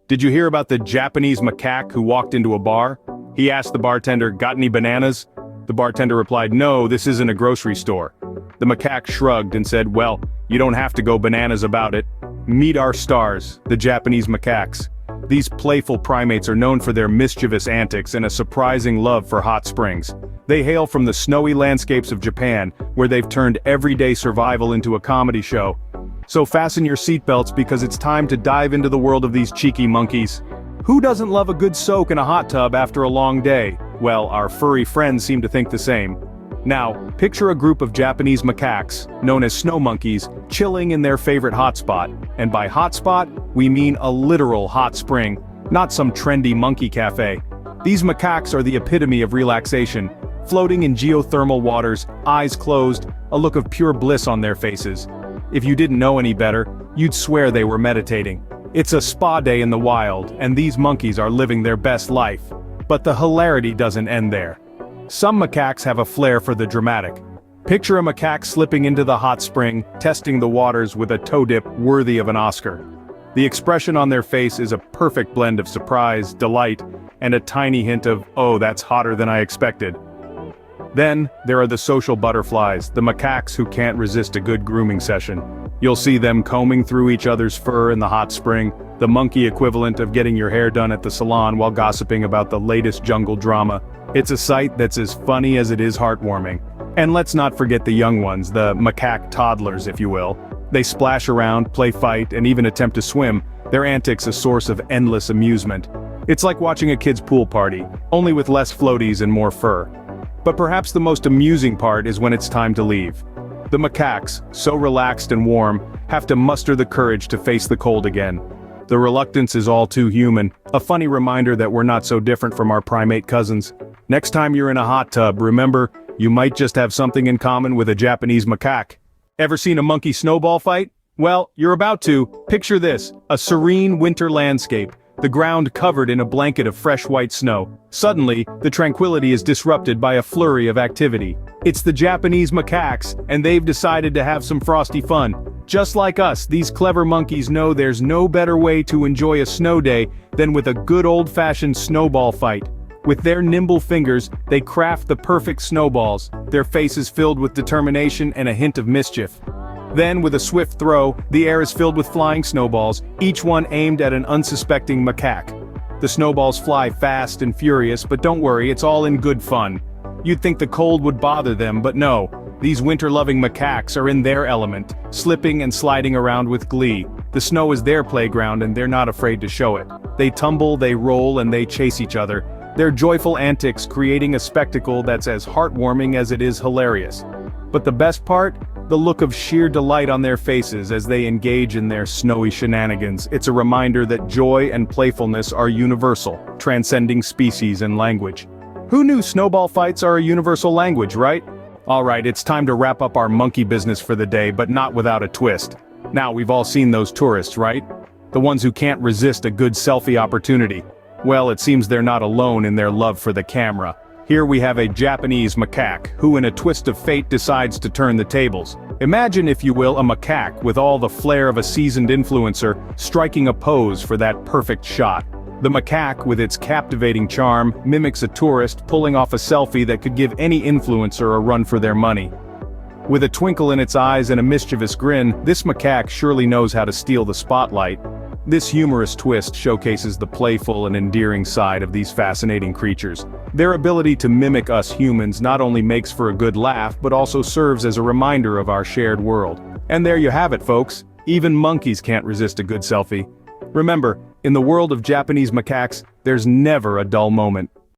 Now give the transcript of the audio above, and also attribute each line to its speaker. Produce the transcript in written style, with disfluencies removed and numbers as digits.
Speaker 1: Did you hear about the Japanese macaque who walked into a bar? He asked the bartender, "Got any bananas?" The bartender replied, "No, this isn't a grocery store." The macaque shrugged and said, "Well, you don't have to go bananas about it. Meet our stars, the Japanese macaques. These playful primates are known for their mischievous antics and a surprising love for hot springs. They hail from the snowy landscapes of Japan, where they've turned everyday survival into a comedy show. So fasten your seatbelts because it's time to dive into the world of these cheeky monkeys. Who doesn't love a good soak in a hot tub after a long day? Well, our furry friends seem to think the same. Now, picture a group of Japanese macaques, known as snow monkeys, chilling in their favorite hotspot. And by hotspot, we mean a literal hot spring, not some trendy monkey cafe. These macaques are the epitome of relaxation, floating in geothermal waters, eyes closed, a look of pure bliss on their faces. If you didn't know any better, you'd swear they were meditating. It's a spa day in the wild, and these monkeys are living their best life. But the hilarity doesn't end there. Some macaques have a flair for the dramatic. Picture a macaque slipping into the hot spring, testing the waters with a toe dip worthy of an Oscar. The expression on their face is a perfect blend of surprise, delight, and a tiny hint of, "Oh, that's hotter than I expected." Then, there are the social butterflies, the macaques who can't resist a good grooming session. You'll see them combing through each other's fur in the hot spring, the monkey equivalent of getting your hair done at the salon while gossiping about the latest jungle drama. It's a sight that's as funny as it is heartwarming. And let's not forget the young ones, the macaque toddlers if you will. They splash around, play fight, and even attempt to swim, their antics a source of endless amusement. It's like watching a kid's pool party, only with less floaties and more fur. But perhaps the most amusing part is when it's time to leave. The macaques, so relaxed and warm, have to muster the courage to face the cold again. The reluctance is all too human, a funny reminder that we're not so different from our primate cousins. Next time you're in a hot tub, remember, you might just have something in common with a Japanese macaque. Ever seen a monkey snowball fight? Well, you're about to. Picture this, a serene winter landscape, the ground covered in a blanket of fresh white snow. Suddenly, the tranquility is disrupted by a flurry of activity. It's the Japanese macaques, and they've decided to have some frosty fun. Just like us, these clever monkeys know there's no better way to enjoy a snow day than with a good old-fashioned snowball fight. With their nimble fingers, they craft the perfect snowballs, their faces filled with determination and a hint of mischief. Then, with a swift throw, the air is filled with flying snowballs, each one aimed at an unsuspecting macaque. The snowballs fly fast and furious, but don't worry, it's all in good fun. You'd think the cold would bother them, but no. These winter-loving macaques are in their element, slipping and sliding around with glee. The snow is their playground and they're not afraid to show it. They tumble, they roll, and they chase each other. Their joyful antics creating a spectacle that's as heartwarming as it is hilarious. But the best part? The look of sheer delight on their faces as they engage in their snowy shenanigans. It's a reminder that joy and playfulness are universal, transcending species and language. Who knew snowball fights are a universal language, right? Alright, it's time to wrap up our monkey business for the day, but not without a twist. Now, we've all seen those tourists, right? The ones who can't resist a good selfie opportunity. Well, it seems they're not alone in their love for the camera. Here we have a Japanese macaque, who in a twist of fate decides to turn the tables. Imagine, if you will, a macaque with all the flair of a seasoned influencer, striking a pose for that perfect shot. The macaque, with its captivating charm, mimics a tourist pulling off a selfie that could give any influencer a run for their money. With a twinkle in its eyes and a mischievous grin, this macaque surely knows how to steal the spotlight. This humorous twist showcases the playful and endearing side of these fascinating creatures. Their ability to mimic us humans not only makes for a good laugh but also serves as a reminder of our shared world. And there you have it, folks. Even monkeys can't resist a good selfie. Remember, in the world of Japanese macaques, there's never a dull moment.